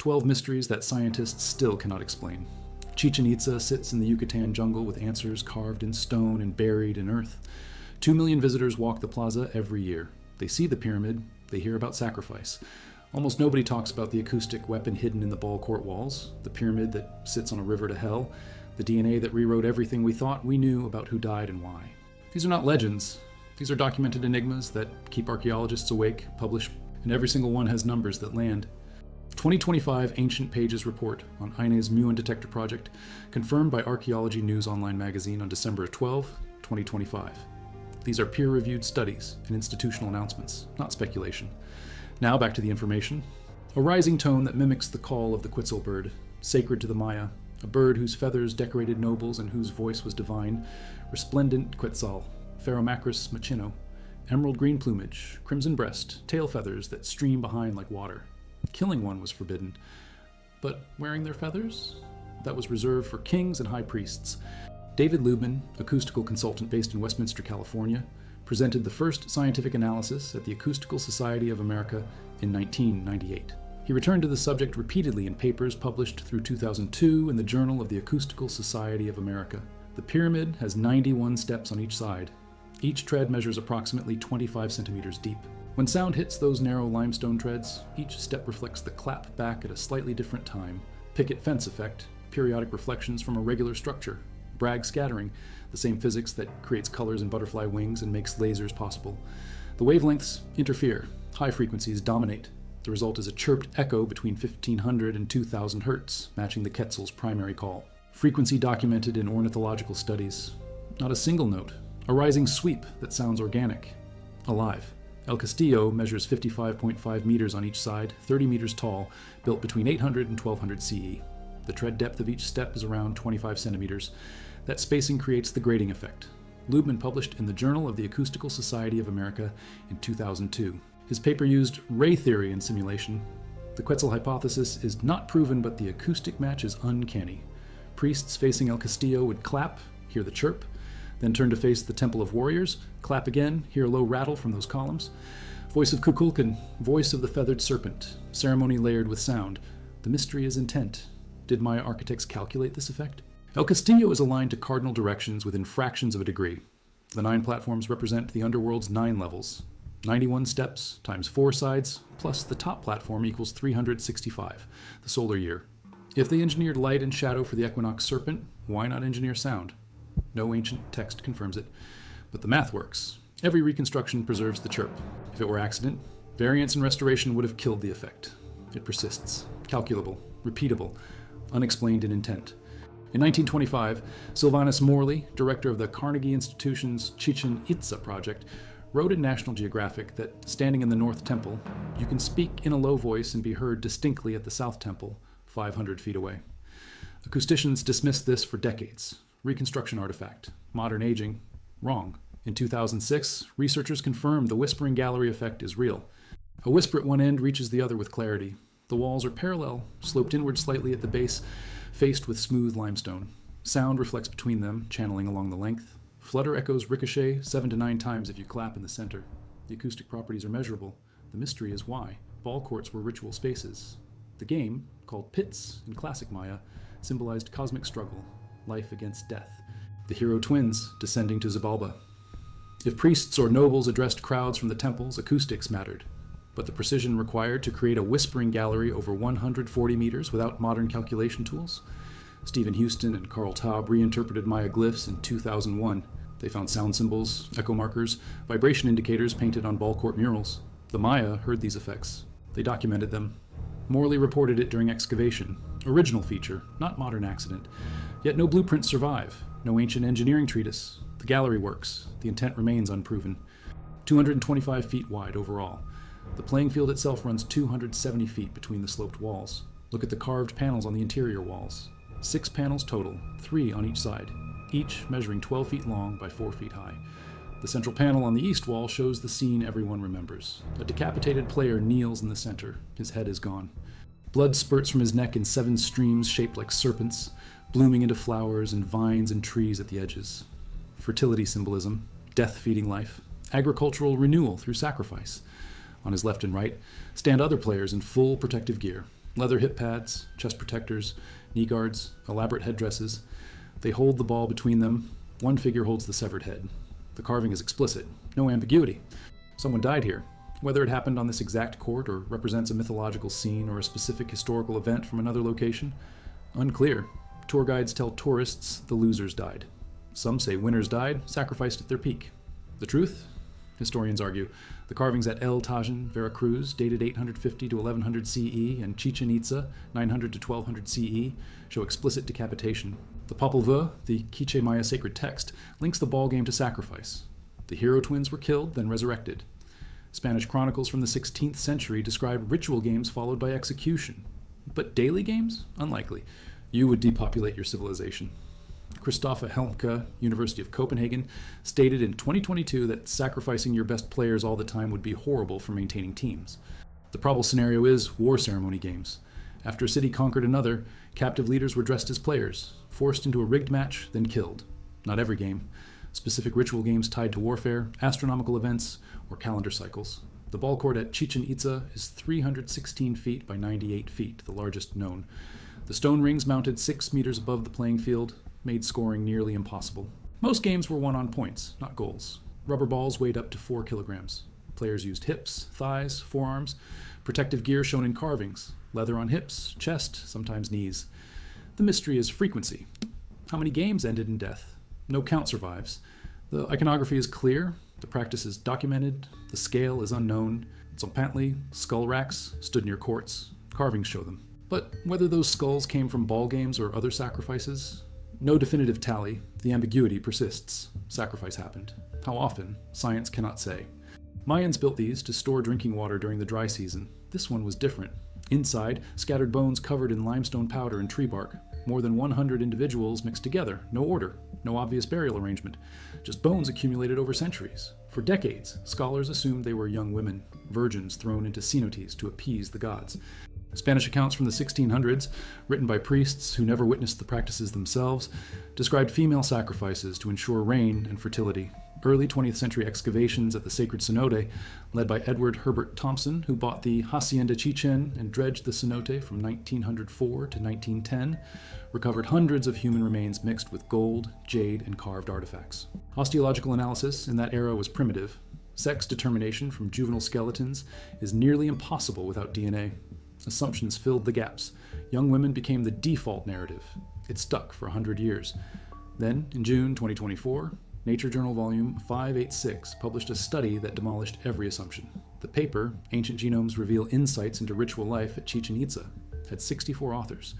12 mysteries that scientists still cannot explain. Chichen Itza sits in the Yucatan jungle with answers carved in stone and buried in earth. 2 million visitors walk the plaza every year. They see the pyramid, they hear about sacrifice. Almost nobody talks about the acoustic weapon hidden in the ball court walls, the pyramid that sits on a river to hell, the DNA that rewrote everything we thought we knew about who died and why. These are not legends. These are documented enigmas that keep archaeologists awake, publish, and every single one has numbers that land. 2025 Ancient Pages report on Ine's Muon Detector project, confirmed by Archaeology News Online magazine on December 12, 2025. These are peer-reviewed studies and institutional announcements, not speculation. Now back to the information. A rising tone that mimics the call of the Quetzal bird, sacred to the Maya, a bird whose feathers decorated nobles and whose voice was divine, resplendent Quetzal, Pheromacris machino, emerald green plumage, crimson breast, tail feathers that stream behind like water. Killing one was forbidden, but wearing their feathers? That was reserved for kings and high priests. David Lubman, acoustical consultant based in Westminster, California, presented the first scientific analysis at the Acoustical Society of America in 1998. He returned to the subject repeatedly in papers published through 2002 in the Journal of the Acoustical Society of America. The pyramid has 91 steps on each side. Each tread measures approximately 25 centimeters deep. When sound hits those narrow limestone treads, each step reflects the clap back at a slightly different time. Picket fence effect, periodic reflections from a regular structure. Bragg scattering, the same physics that creates colors in butterfly wings and makes lasers possible. The wavelengths interfere. High frequencies dominate. The result is a chirped echo between 1500 and 2000 hertz, matching the Quetzal's primary call. Frequency documented in ornithological studies. Not a single note. A rising sweep that sounds organic. Alive. El Castillo measures 55.5 meters on each side, 30 meters tall, built between 800 and 1200 CE. The tread depth of each step is around 25 centimeters. That spacing creates the grating effect. Lubman published in the Journal of the Acoustical Society of America in 2002. His paper used ray theory in simulation. The Quetzal hypothesis is not proven, but the acoustic match is uncanny. Priests facing El Castillo would clap, hear the chirp, then turn to face the Temple of Warriors, clap again, hear a low rattle from those columns. Voice of Kukulkan, voice of the feathered serpent, ceremony layered with sound. The mystery is intent. Did Maya architects calculate this effect? El Castillo is aligned to cardinal directions within fractions of a degree. The 9 platforms represent the underworld's 9 levels. 91 steps times 4 sides, plus the top platform equals 365, the solar year. If they engineered light and shadow for the equinox serpent, why not engineer sound? No ancient text confirms it, but the math works. Every reconstruction preserves the chirp. If it were accident, variance and restoration would have killed the effect. It persists, calculable, repeatable, unexplained in intent. In 1925, Sylvanus Morley, director of the Carnegie Institution's Chichen Itza project, wrote in National Geographic that standing in the North Temple, you can speak in a low voice and be heard distinctly at the South Temple, 500 feet away. Acousticians dismissed this for decades. Reconstruction artifact. Modern aging. Wrong. In 2006, researchers confirmed the whispering gallery effect is real. A whisper at one end reaches the other with clarity. The walls are parallel, sloped inward slightly at the base, faced with smooth limestone. Sound reflects between them, channeling along the length. Flutter echoes ricochet 7 to 9 times if you clap in the center. The acoustic properties are measurable. The mystery is why. Ball courts were ritual spaces. The game, called pits in classic Maya, symbolized cosmic struggle, life against death. The hero twins descending to Xibalba. If priests or nobles addressed crowds from the temples, acoustics mattered. But the precision required to create a whispering gallery over 140 meters without modern calculation tools? Stephen Houston and Carl Taub reinterpreted Maya glyphs in 2001. They found sound symbols, echo markers, vibration indicators painted on ball court murals. The Maya heard these effects. They documented them. Morley reported it during excavation. Original feature, not modern accident. Yet no blueprints survive, no ancient engineering treatise. The gallery works. The intent remains unproven. 225 feet wide overall. The playing field itself runs 270 feet between the sloped walls. Look at the carved panels on the interior walls. 6 panels total, 3 on each side, each measuring 12 feet long by 4 feet high. The central panel on the east wall shows the scene everyone remembers. A decapitated player kneels in the center. His head is gone. Blood spurts from his neck in 7 streams shaped like serpents, blooming into flowers and vines and trees at the edges. Fertility symbolism, death feeding life, agricultural renewal through sacrifice. On his left and right stand other players in full protective gear. Leather hip pads, chest protectors, knee guards, elaborate headdresses. They hold the ball between them. One figure holds the severed head. The carving is explicit. No ambiguity. Someone died here. Whether it happened on this exact court or represents a mythological scene or a specific historical event from another location, unclear. Tour guides tell tourists the losers died. Some say winners died, sacrificed at their peak. The truth? Historians argue. The carvings at El Tajan, Veracruz, dated 850 to 1100 CE, and Chichen Itza, 900 to 1200 CE, show explicit decapitation. The Popol Vuh, the Quiche Maya sacred text, links the ball game to sacrifice. The hero twins were killed, then resurrected. Spanish chronicles from the 16th century describe ritual games followed by execution. But daily games? Unlikely. You would depopulate your civilization. Christophe Helmke, University of Copenhagen, stated in 2022 that sacrificing your best players all the time would be horrible for maintaining teams. The probable scenario is war ceremony games. After a city conquered another, captive leaders were dressed as players, forced into a rigged match, then killed. Not every game. Specific ritual games tied to warfare, astronomical events, or calendar cycles. The ball court at Chichen Itza is 316 feet by 98 feet, the largest known. The stone rings mounted 6 meters above the playing field made scoring nearly impossible. Most games were won on points, not goals. Rubber balls weighed up to 4 kilograms. Players used hips, thighs, forearms, protective gear shown in carvings, leather on hips, chest, sometimes knees. The mystery is frequency. How many games ended in death? No count survives. The iconography is clear, the practice is documented, the scale is unknown. Zompantli, skull racks, stood near courts. Carvings show them. But whether those skulls came from ball games or other sacrifices, no definitive tally. The ambiguity persists. Sacrifice happened. How often? Science cannot say. Mayans built these to store drinking water during the dry season. This one was different. Inside, scattered bones covered in limestone powder and tree bark. More than 100 individuals mixed together. No order. No obvious burial arrangement. Just bones accumulated over centuries. For decades, scholars assumed they were young women, virgins thrown into cenotes to appease the gods. Spanish accounts from the 1600s, written by priests who never witnessed the practices themselves, described female sacrifices to ensure rain and fertility. Early 20th century excavations at the sacred cenote, led by Edward Herbert Thompson, who bought the Hacienda Chichen and dredged the cenote from 1904 to 1910, recovered hundreds of human remains mixed with gold, jade, and carved artifacts. Osteological analysis in that era was primitive. Sex determination from juvenile skeletons is nearly impossible without DNA. Assumptions filled the gaps. Young women became the default narrative. It stuck for 100 years. Then, in June 2024, Nature Journal Volume 586 published a study that demolished every assumption. The paper, Ancient Genomes Reveal Insights into Ritual Life at Chichen Itza, had 64 authors,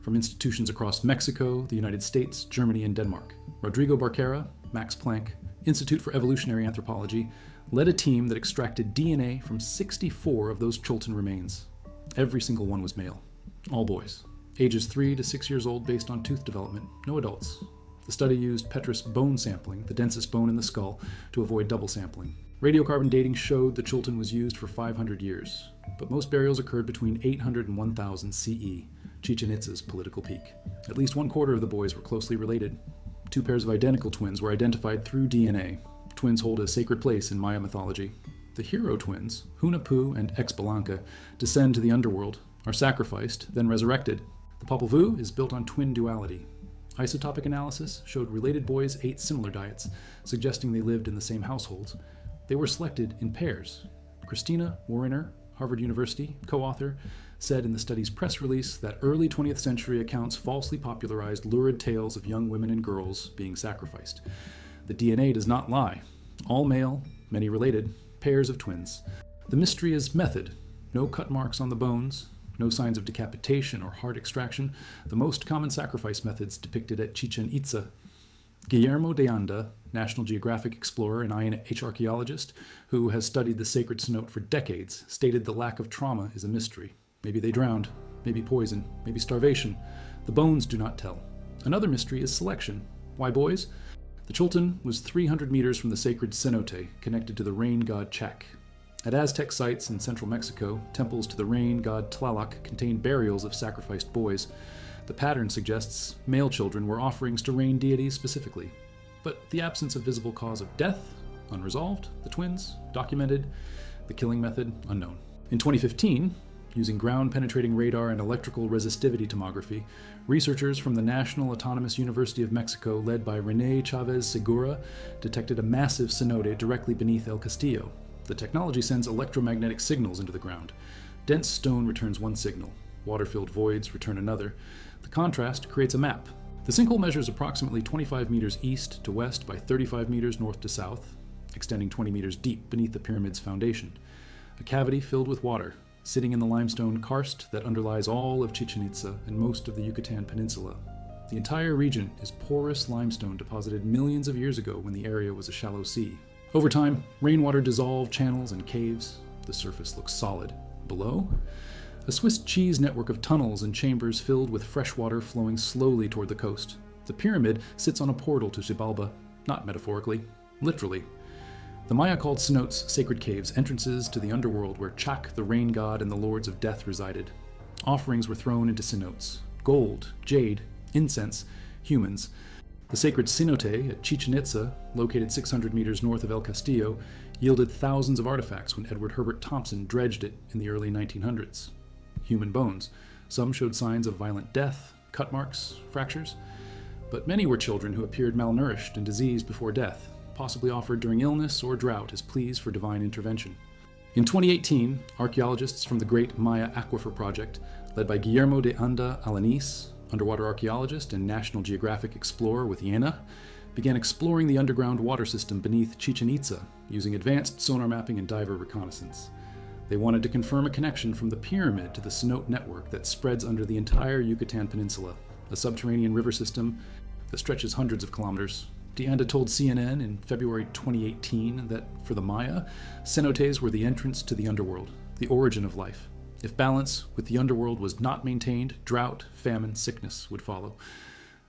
from institutions across Mexico, the United States, Germany, and Denmark. Rodrigo Barquera, Max Planck, Institute for Evolutionary Anthropology, led a team that extracted DNA from 64 of those Chultan remains. Every single one was male. All boys. Ages 3 to 6 years old based on tooth development. No adults. The study used Petrus bone sampling, the densest bone in the skull, to avoid double sampling. Radiocarbon dating showed the Chultan was used for 500 years, but most burials occurred between 800 and 1000 CE, Chichen Itza's political peak. At least 1/4 of the boys were closely related. 2 pairs of identical twins were identified through DNA. Twins hold a sacred place in Maya mythology. The hero twins, Hunahpu and Xbalanca, descend to the underworld, are sacrificed, then resurrected. The Popol Vuh is built on twin duality. Isotopic analysis showed related boys ate similar diets, suggesting they lived in the same households. They were selected in pairs. Christina Wariner, Harvard University, co-author, said in the study's press release that early 20th century accounts falsely popularized lurid tales of young women and girls being sacrificed. The DNA does not lie. All male, many related, pairs of twins. The mystery is method. No cut marks on the bones, no signs of decapitation or heart extraction, the most common sacrifice methods depicted at Chichen Itza. Guillermo de Anda, National Geographic explorer and INH archaeologist, who has studied the sacred cenote for decades, stated the lack of trauma is a mystery. Maybe they drowned, maybe poison, maybe starvation. The bones do not tell. Another mystery is selection. Why boys? The Chultan was 300 meters from the sacred cenote, connected to the rain god Chac. At Aztec sites in central Mexico, temples to the rain god Tlaloc contained burials of sacrificed boys. The pattern suggests male children were offerings to rain deities specifically. But the absence of visible cause of death, unresolved. The twins, documented. The killing method, unknown. In 2015, using ground-penetrating radar and electrical resistivity tomography, researchers from the National Autonomous University of Mexico, led by René Chavez Segura, detected a massive cenote directly beneath El Castillo. The technology sends electromagnetic signals into the ground. Dense stone returns one signal. Water-filled voids return another. The contrast creates a map. The sinkhole measures approximately 25 meters east to west by 35 meters north to south, extending 20 meters deep beneath the pyramid's foundation. A cavity filled with water, sitting in the limestone karst that underlies all of Chichen Itza and most of the Yucatan Peninsula. The entire region is porous limestone deposited millions of years ago when the area was a shallow sea. Over time, rainwater dissolved channels and caves. The surface looks solid. Below, a Swiss cheese network of tunnels and chambers filled with fresh water flowing slowly toward the coast. The pyramid sits on a portal to Xibalba, not metaphorically, literally. The Maya called cenotes sacred caves, entrances to the underworld where Chak, the rain god, and the lords of death resided. Offerings were thrown into cenotes: gold, jade, incense, humans. The sacred cenote at Chichen Itza, located 600 meters north of El Castillo, yielded thousands of artifacts when Edward Herbert Thompson dredged it in the early 1900s. Human bones. Some showed signs of violent death, cut marks, fractures, but many were children who appeared malnourished and diseased before death, possibly offered during illness or drought as pleas for divine intervention. In 2018, archaeologists from the Great Maya Aquifer Project, led by Guillermo de Anda Alanis, underwater archaeologist and National Geographic explorer with IENA, began exploring the underground water system beneath Chichen Itza using advanced sonar mapping and diver reconnaissance. They wanted to confirm a connection from the pyramid to the cenote network that spreads under the entire Yucatan Peninsula, a subterranean river system that stretches hundreds of kilometers. De Anda told CNN in February 2018 that for the Maya, cenotes were the entrance to the underworld, the origin of life. If balance with the underworld was not maintained, drought, famine, sickness would follow.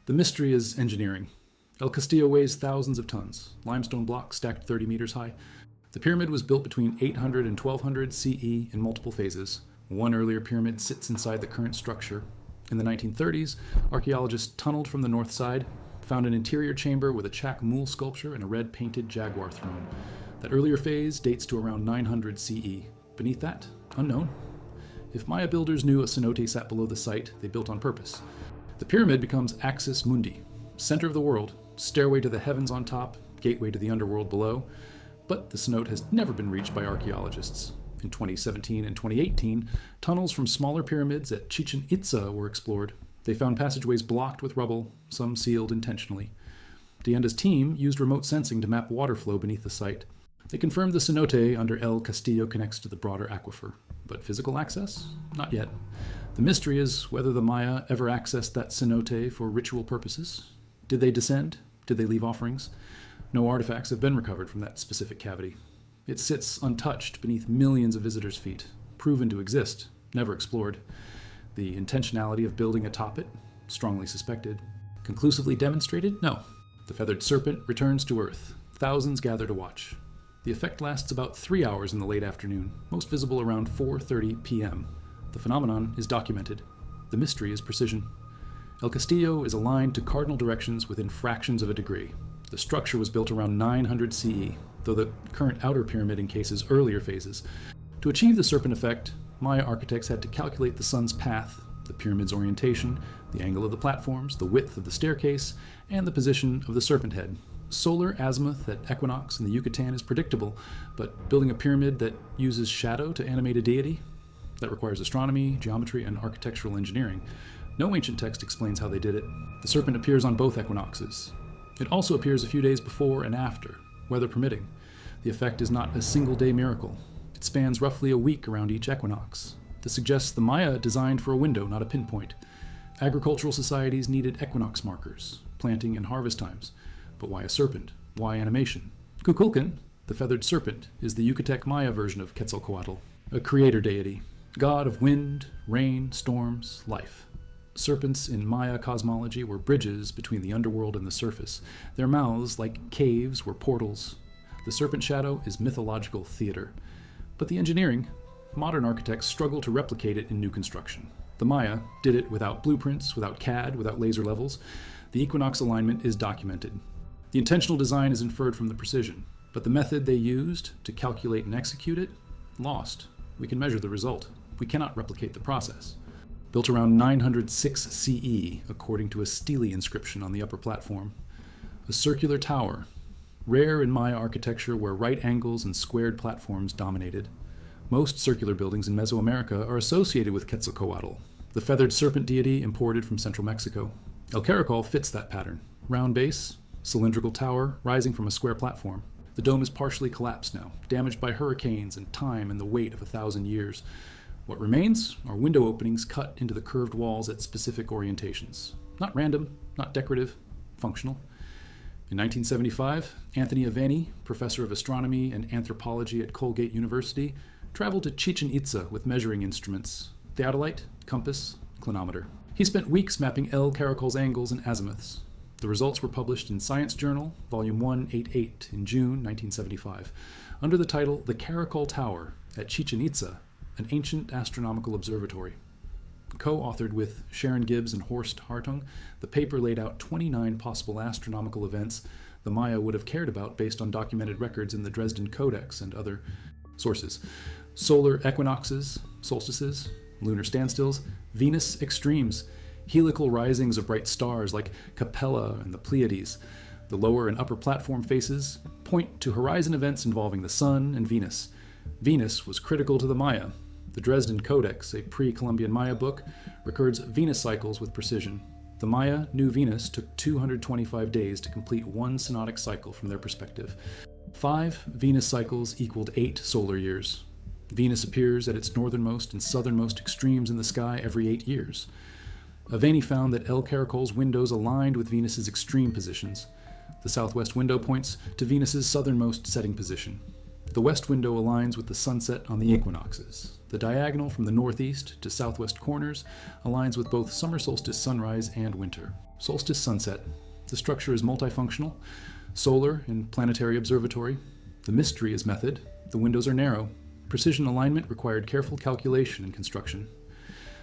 The mystery is engineering. El Castillo weighs thousands of tons, limestone blocks stacked 30 meters high. The pyramid was built between 800 and 1200 CE in multiple phases. One earlier pyramid sits inside the current structure. In the 1930s, archaeologists tunneled from the north side, found an interior chamber with a Chak Mul sculpture and a red-painted jaguar throne. That earlier phase dates to around 900 CE. Beneath that, unknown. If Maya builders knew a cenote sat below the site, they built on purpose. The pyramid becomes axis mundi, center of the world, stairway to the heavens on top, gateway to the underworld below. But the cenote has never been reached by archaeologists. In 2017 and 2018, tunnels from smaller pyramids at Chichen Itza were explored. They found passageways blocked with rubble, some sealed intentionally. De Anda's team used remote sensing to map water flow beneath the site. They confirmed the cenote under El Castillo connects to the broader aquifer. But physical access? Not yet. The mystery is whether the Maya ever accessed that cenote for ritual purposes. Did they descend? Did they leave offerings? No artifacts have been recovered from that specific cavity. It sits untouched beneath millions of visitors' feet, proven to exist, never explored. The intentionality of building atop it, strongly suspected. Conclusively demonstrated? No. The feathered serpent returns to Earth. Thousands gather to watch. The effect lasts about 3 hours in the late afternoon, most visible around 4:30 p.m. The phenomenon is documented. The mystery is precision. El Castillo is aligned to cardinal directions within fractions of a degree. The structure was built around 900 CE, though the current outer pyramid encases earlier phases. To achieve the serpent effect, Maya architects had to calculate the sun's path, the pyramid's orientation, the angle of the platforms, the width of the staircase, and the position of the serpent head. Solar azimuth at equinox in the Yucatan is predictable, but building a pyramid that uses shadow to animate a deity? That requires astronomy, geometry, and architectural engineering. No ancient text explains how they did it. The serpent appears on both equinoxes. It also appears a few days before and after, weather permitting. The effect is not a single-day miracle. It spans roughly a week around each equinox. This suggests the Maya designed for a window, not a pinpoint. Agricultural societies needed equinox markers, planting and harvest times. But why a serpent? Why animation? Kukulkan, the feathered serpent, is the Yucatec Maya version of Quetzalcoatl, a creator deity, god of wind, rain, storms, life. Serpents in Maya cosmology were bridges between the underworld and the surface. Their mouths, like caves, were portals. The serpent shadow is mythological theater. But the engineering, modern architects struggle to replicate it in new construction. The Maya did it without blueprints, without CAD, without laser levels. The equinox alignment is documented. The intentional design is inferred from the precision, but the method they used to calculate and execute it, lost. We can measure the result. We cannot replicate the process. Built around 906 CE, according to a stele inscription on the upper platform. A circular tower, rare in Maya architecture where right angles and squared platforms dominated. Most circular buildings in Mesoamerica are associated with Quetzalcoatl, the feathered serpent deity imported from central Mexico. El Caracol fits that pattern. Round base, cylindrical tower rising from a square platform. The dome is partially collapsed now, damaged by hurricanes and time and the weight of 1,000 years. What remains are window openings cut into the curved walls at specific orientations. Not random, not decorative, functional. In 1975, Anthony Aveni, professor of astronomy and anthropology at Colgate University, traveled to Chichen Itza with measuring instruments, theodolite, compass, clinometer. He spent weeks mapping El Caracol's angles and azimuths. The results were published in Science Journal, Volume 188, in June 1975, under the title The Caracol Tower at Chichen Itza, an Ancient Astronomical Observatory. Co-authored with Sharon Gibbs and Horst Hartung, the paper laid out 29 possible astronomical events the Maya would have cared about based on documented records in the Dresden Codex and other sources. Solar equinoxes, solstices, lunar standstills, Venus extremes, helical risings of bright stars like Capella and the Pleiades. The lower and upper platform faces point to horizon events involving the Sun and Venus. Venus was critical to the Maya. The Dresden Codex, a pre-Columbian Maya book, records Venus cycles with precision. The Maya knew Venus took 225 days to complete one synodic cycle from their perspective. 5 Venus cycles equaled 8 solar years. Venus appears at its northernmost and southernmost extremes in the sky every 8 years. Aveni found that El Caracol's windows aligned with Venus's extreme positions. The southwest window points to Venus's southernmost setting position. The west window aligns with the sunset on the equinoxes. The diagonal from the northeast to southwest corners aligns with both summer solstice sunrise and winter. Solstice sunset. The structure is multifunctional, solar and planetary observatory. The mystery is method. The windows are narrow. Precision alignment required careful calculation and construction.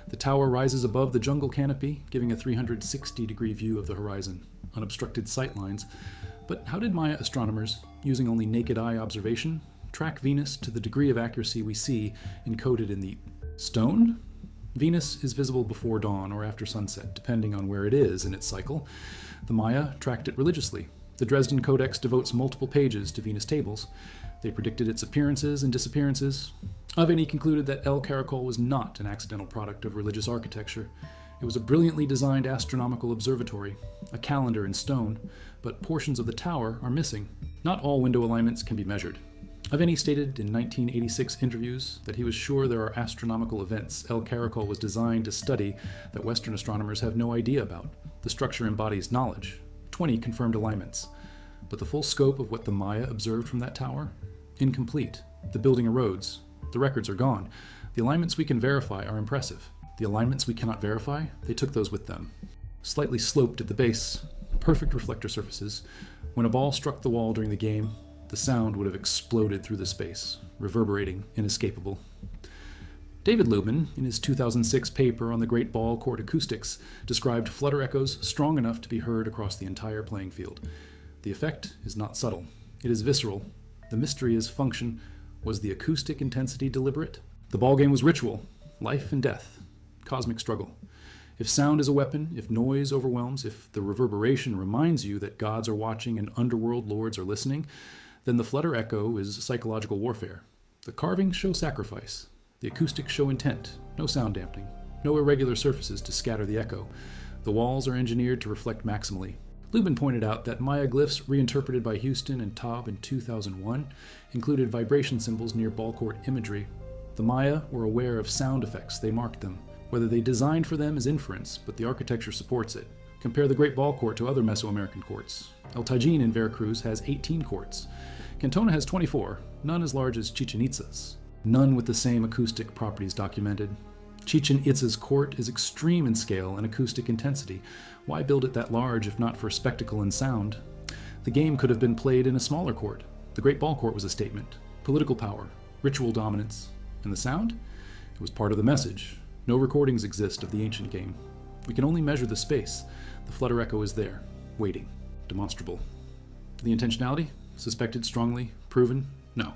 The tower rises above the jungle canopy, giving a 360-degree view of the horizon, unobstructed sight lines. But how did Maya astronomers, using only naked eye observation, track Venus to the degree of accuracy we see encoded in the stone? Venus is visible before dawn or after sunset, depending on where it is in its cycle. The Maya tracked it religiously. The Dresden Codex devotes multiple pages to Venus tables. They predicted its appearances and disappearances. Aveni concluded that El Caracol was not an accidental product of religious architecture. It was a brilliantly designed astronomical observatory, a calendar in stone, but portions of the tower are missing. Not all window alignments can be measured. Aveni stated in 1986 interviews that he was sure there are astronomical events El Caracol was designed to study that Western astronomers have no idea about. The structure embodies knowledge. 20 confirmed alignments. But the full scope of what the Maya observed from that tower? Incomplete. The building erodes. The records are gone. The alignments we can verify are impressive. The alignments we cannot verify, they took those with them. Slightly sloped at the base, perfect reflector surfaces. When a ball struck the wall during the game, the sound would have exploded through the space, reverberating, inescapable. David Lubin, in his 2006 paper on the Great Ball Court acoustics, described flutter echoes strong enough to be heard across the entire playing field. The effect is not subtle. It is visceral. The mystery is function. Was the acoustic intensity deliberate? The ballgame was ritual, life and death, cosmic struggle. If sound is a weapon, if noise overwhelms, if the reverberation reminds you that gods are watching and underworld lords are listening, then the flutter echo is psychological warfare. The carvings show sacrifice. The acoustics show intent. No sound dampening. No irregular surfaces to scatter the echo. The walls are engineered to reflect maximally. Lubin pointed out that Maya glyphs reinterpreted by Houston and Taub in 2001 included vibration symbols near ball court imagery. The Maya were aware of sound effects. They marked them. Whether they designed for them is inference, but the architecture supports it. Compare the Great Ball Court to other Mesoamerican courts. El Tajin in Veracruz has 18 courts. Cantona has 24, none as large as Chichen Itza's. None with the same acoustic properties documented. Chichen Itza's court is extreme in scale and acoustic intensity. Why build it that large if not for spectacle and sound? The game could have been played in a smaller court. The Great Ball Court was a statement. Political power, ritual dominance. And the sound? It was part of the message. No recordings exist of the ancient game. We can only measure the space. The flutter echo is there, waiting, demonstrable. The intentionality? Suspected strongly? Proven? No.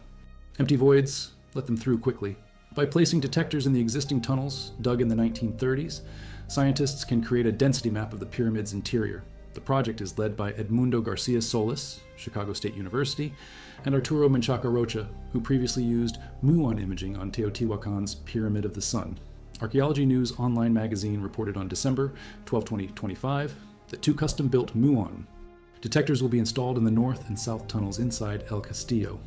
Empty voids? Let them through quickly. By placing detectors in the existing tunnels dug in the 1930s, scientists can create a density map of the pyramid's interior. The project is led by Edmundo Garcia Solis, Chicago State University, and Arturo Menchaca Rocha, who previously used muon imaging on Teotihuacan's Pyramid of the Sun. Archaeology News Online magazine reported on December 12, 2025, that 2 custom-built muon detectors will be installed in the north and south tunnels inside El Castillo.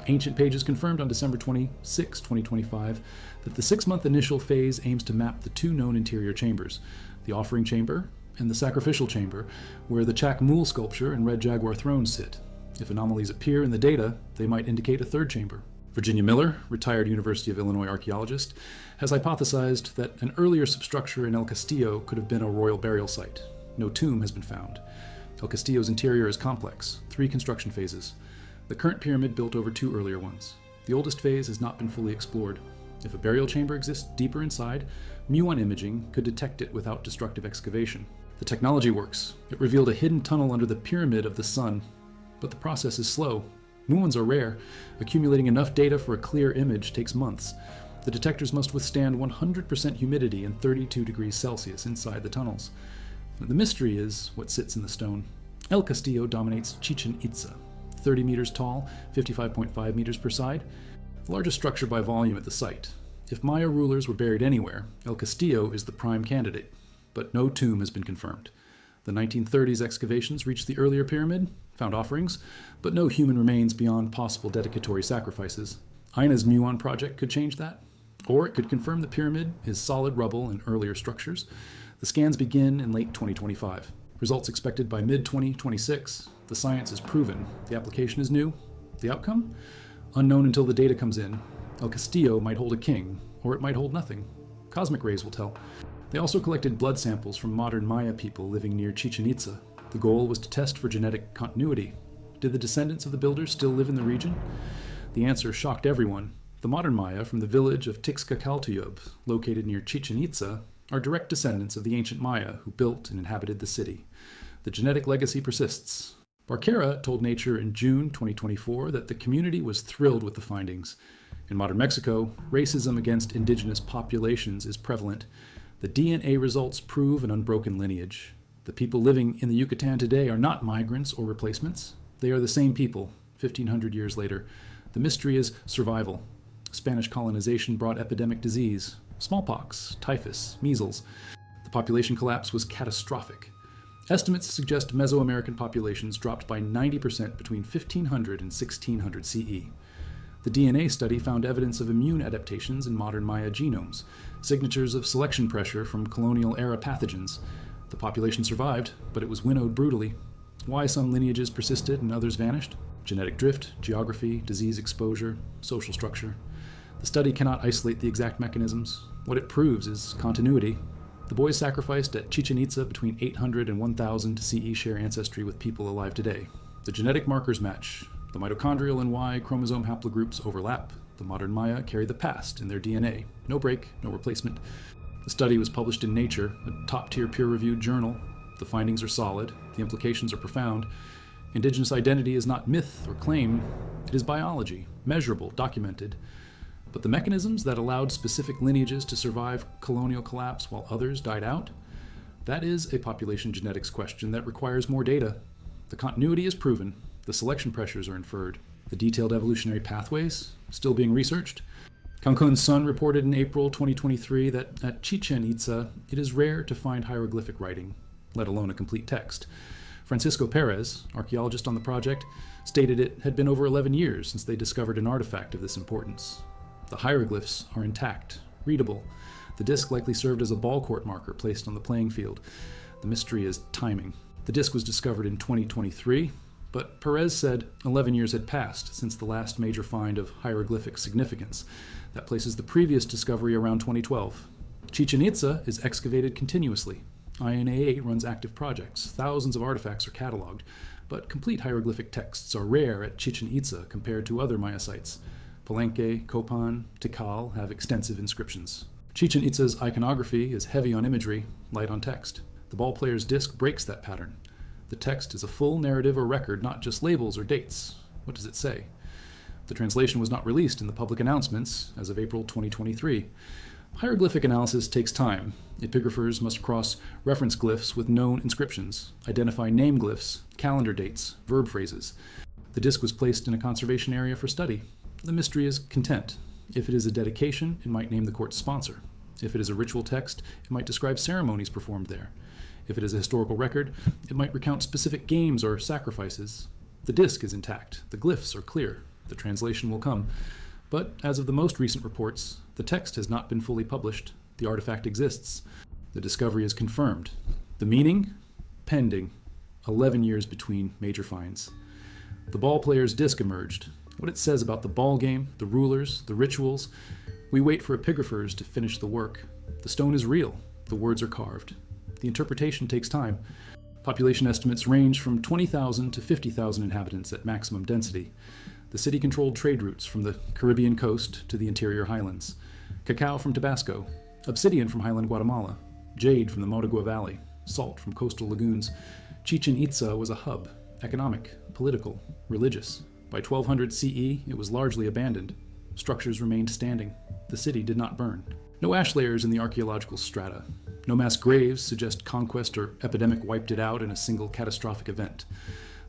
Ancient Pages confirmed on December 26, 2025, that the 6-month initial phase aims to map the 2 known interior chambers, the offering chamber and the sacrificial chamber, where the Chak Mul sculpture and red jaguar thrones sit. If anomalies appear in the data, they might indicate a 3rd chamber. Virginia Miller, retired University of Illinois archaeologist, has hypothesized that an earlier substructure in El Castillo could have been a royal burial site. No tomb has been found. El Castillo's interior is complex, 3 construction phases. The current pyramid built over 2 earlier ones. The oldest phase has not been fully explored. If a burial chamber exists deeper inside, muon imaging could detect it without destructive excavation. The technology works. It revealed a hidden tunnel under the Pyramid of the Sun, but the process is slow. Muons are rare. Accumulating enough data for a clear image takes months. The detectors must withstand 100% humidity and 32 degrees Celsius inside the tunnels. The mystery is what sits in the stone. El Castillo dominates Chichen Itza, 30 meters tall, 55.5 meters per side, the largest structure by volume at the site. If Maya rulers were buried anywhere, El Castillo is the prime candidate, but no tomb has been confirmed. The 1930s excavations reached the earlier pyramid, found offerings, but no human remains beyond possible dedicatory sacrifices. Aina's muon project could change that, or it could confirm the pyramid is solid rubble and earlier structures. The scans begin in late 2025. Results expected by mid-2026. The science is proven. The application is new. The outcome? Unknown until the data comes in. El Castillo might hold a king, or it might hold nothing. Cosmic rays will tell. They also collected blood samples from modern Maya people living near Chichen Itza. The goal was to test for genetic continuity. Did the descendants of the builders still live in the region? The answer shocked everyone. The modern Maya from the village of Tixcacaltuyub, located near Chichen Itza, are direct descendants of the ancient Maya who built and inhabited the city. The genetic legacy persists. Barquera told Nature in June 2024 that the community was thrilled with the findings. In modern Mexico, racism against indigenous populations is prevalent. The DNA results prove an unbroken lineage. The people living in the Yucatan today are not migrants or replacements. They are the same people, 1,500 years later. The mystery is survival. Spanish colonization brought epidemic disease, smallpox, typhus, measles. The population collapse was catastrophic. Estimates suggest Mesoamerican populations dropped by 90% between 1500 and 1600 CE. The DNA study found evidence of immune adaptations in modern Maya genomes, signatures of selection pressure from colonial-era pathogens. The population survived, but it was winnowed brutally. Why some lineages persisted and others vanished? Genetic drift, geography, disease exposure, social structure. The study cannot isolate the exact mechanisms. What it proves is continuity. The boys sacrificed at Chichen Itza between 800 and 1000 CE share ancestry with people alive today. The genetic markers match. The mitochondrial and Y chromosome haplogroups overlap. The modern Maya carry the past in their DNA. No break, no replacement. The study was published in Nature, a top-tier peer-reviewed journal. The findings are solid. The implications are profound. Indigenous identity is not myth or claim. It is biology, measurable, documented. But the mechanisms that allowed specific lineages to survive colonial collapse while others died out, that is a population genetics question that requires more data. The continuity is proven. The selection pressures are inferred. The detailed evolutionary pathways, still being researched. Cancun's Sun reported in April 2023 that at Chichen Itza, it is rare to find hieroglyphic writing, let alone a complete text. Francisco Perez, archaeologist on the project, stated it had been over 11 years since they discovered an artifact of this importance. The hieroglyphs are intact, readable. The disc likely served as a ball court marker placed on the playing field. The mystery is timing. The disc was discovered in 2023, but Perez said 11 years had passed since the last major find of hieroglyphic significance. That places the previous discovery around 2012. Chichen Itza is excavated continuously. INA8 runs active projects. Thousands of artifacts are cataloged, but complete hieroglyphic texts are rare at Chichen Itza compared to other Maya sites. Palenque, Copan, Tikal have extensive inscriptions. Chichen Itza's iconography is heavy on imagery, light on text. The ball player's disc breaks that pattern. The text is a full narrative or record, not just labels or dates. What does it say? The translation was not released in the public announcements as of April 2023. Hieroglyphic analysis takes time. Epigraphers must cross reference glyphs with known inscriptions, identify name glyphs, calendar dates, verb phrases. The disc was placed in a conservation area for study. The mystery is content. If it is a dedication, it might name the court's sponsor. If it is a ritual text, it might describe ceremonies performed there. If it is a historical record, it might recount specific games or sacrifices. The disc is intact. The glyphs are clear. The translation will come. But as of the most recent reports, the text has not been fully published. The artifact exists. The discovery is confirmed. The meaning? Pending. 11 years between major finds. The ball player's disc emerged. What it says about the ball game, the rulers, the rituals. We wait for epigraphers to finish the work. The stone is real. The words are carved. The interpretation takes time. Population estimates range from 20,000 to 50,000 inhabitants at maximum density. The city controlled trade routes from the Caribbean coast to the interior highlands. Cacao from Tabasco, obsidian from highland Guatemala, jade from the Motagua Valley, salt from coastal lagoons. Chichen Itza was a hub, economic, political, religious. By 1200 CE, it was largely abandoned. Structures remained standing. The city did not burn. No ash layers in the archaeological strata. No mass graves suggest conquest or epidemic wiped it out in a single catastrophic event.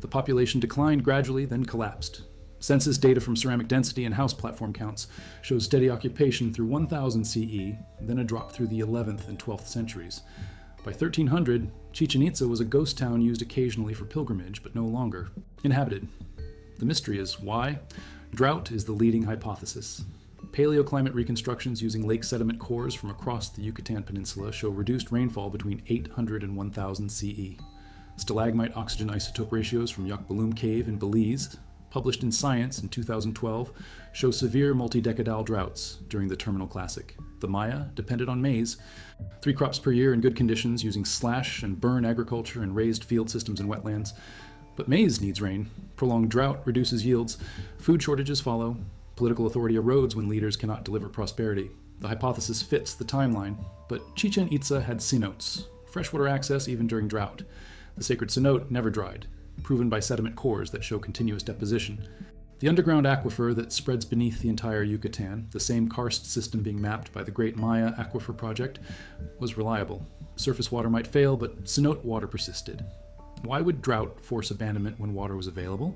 The population declined gradually, then collapsed. Census data from ceramic density and house platform counts shows steady occupation through 1000 CE, then a drop through the 11th and 12th centuries. By 1300, Chichen Itza was a ghost town used occasionally for pilgrimage, but no longer inhabited. The mystery is why? Drought is the leading hypothesis. Paleoclimate reconstructions using lake sediment cores from across the Yucatan Peninsula show reduced rainfall between 800 and 1000 CE. Stalagmite oxygen isotope ratios from Yucbalum Cave in Belize, published in Science in 2012, show severe multi-decadal droughts during the Terminal Classic. The Maya depended on maize, 3 crops per year in good conditions using slash and burn agriculture and raised field systems and wetlands. But maize needs rain. Prolonged drought reduces yields. Food shortages follow. Political authority erodes when leaders cannot deliver prosperity. The hypothesis fits the timeline, but Chichen Itza had cenotes, freshwater access even during drought. The sacred cenote never dried, proven by sediment cores that show continuous deposition. The underground aquifer that spreads beneath the entire Yucatan, the same karst system being mapped by the Great Maya Aquifer Project, was reliable. Surface water might fail, but cenote water persisted. Why would drought force abandonment when water was available?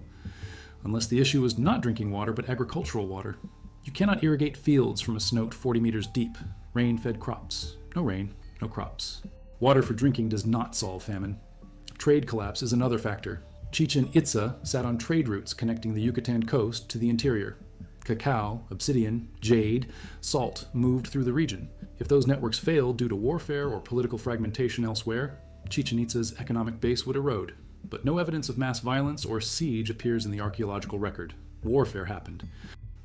Unless the issue was not drinking water, but agricultural water. You cannot irrigate fields from a cenote 40 meters deep. Rain-fed crops. No rain, no crops. Water for drinking does not solve famine. Trade collapse is another factor. Chichen Itza sat on trade routes connecting the Yucatan coast to the interior. Cacao, obsidian, jade, salt moved through the region. If those networks failed due to warfare or political fragmentation elsewhere, Chichen Itza's economic base would erode. But no evidence of mass violence or siege appears in the archaeological record. Warfare happened.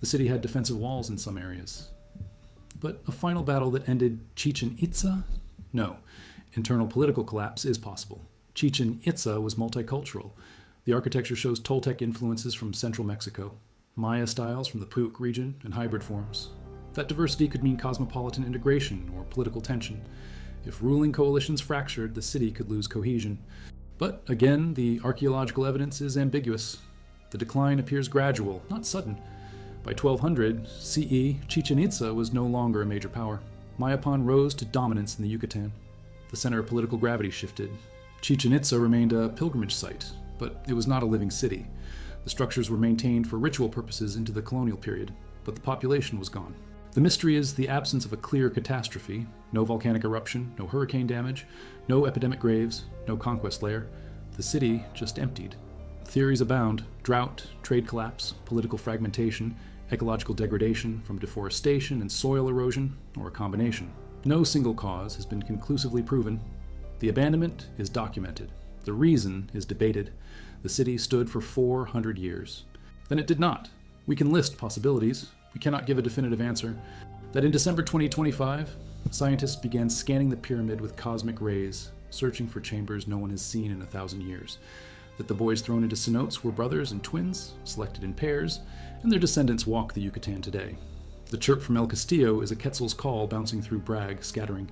The city had defensive walls in some areas. But a final battle that ended Chichen Itza? No. Internal political collapse is possible. Chichen Itza was multicultural. The architecture shows Toltec influences from central Mexico, Maya styles from the Puyuk region, and hybrid forms. That diversity could mean cosmopolitan integration or political tension. If ruling coalitions fractured, the city could lose cohesion. But again, the archaeological evidence is ambiguous. The decline appears gradual, not sudden. By 1200 CE, Chichen Itza was no longer a major power. Mayapan rose to dominance in the Yucatan. The center of political gravity shifted. Chichen Itza remained a pilgrimage site, but it was not a living city. The structures were maintained for ritual purposes into the colonial period, but the population was gone. The mystery is the absence of a clear catastrophe, no volcanic eruption, no hurricane damage, no epidemic graves, no conquest layer. The city just emptied. Theories abound: drought, trade collapse, political fragmentation, ecological degradation from deforestation and soil erosion, or a combination. No single cause has been conclusively proven. The abandonment is documented. The reason is debated. The city stood for 400 years. Then it did not. We can list possibilities. We cannot give a definitive answer. That in December 2025, scientists began scanning the pyramid with cosmic rays, searching for chambers no one has seen in 1,000 years. That the boys thrown into cenotes were brothers and twins, selected in pairs, and their descendants walk the Yucatan today. The chirp from El Castillo is a Quetzal's call bouncing through brag, scattering.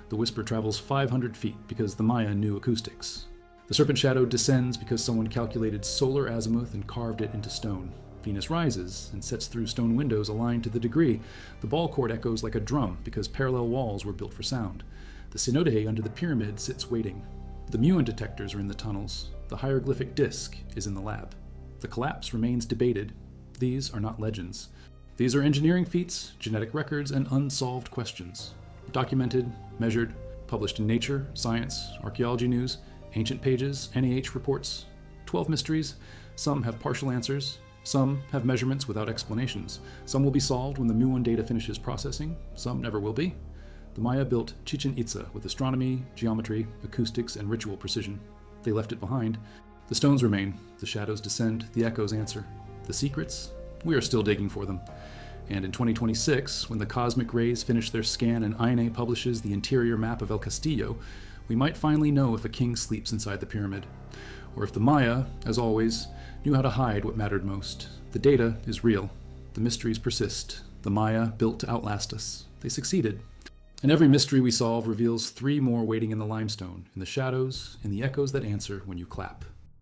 The whisper travels 500 feet because the Maya knew acoustics. The serpent shadow descends because someone calculated solar azimuth and carved it into stone. Venus rises and sets through stone windows aligned to the degree. The ball court echoes like a drum because parallel walls were built for sound. The cenote under the pyramid sits waiting. The muon detectors are in the tunnels. The hieroglyphic disc is in the lab. The collapse remains debated. These are not legends. These are engineering feats, genetic records, and unsolved questions. Documented, measured, published in Nature, Science, Archaeology News, Ancient Pages, NEH reports. 12 mysteries. Some have partial answers. Some have measurements without explanations. Some will be solved when the muon data finishes processing. Some never will be. The Maya built Chichen Itza with astronomy, geometry, acoustics, and ritual precision. They left it behind. The stones remain. The shadows descend. The echoes answer. The secrets? We are still digging for them. And in 2026, when the cosmic rays finish their scan and INA publishes the interior map of El Castillo, we might finally know if a king sleeps inside the pyramid, or if the Maya, as always, knew how to hide what mattered most. The data is real. The mysteries persist. The Maya built to outlast us. They succeeded. And every mystery we solve reveals 3 more waiting in the limestone, in the shadows, in the echoes that answer when you clap.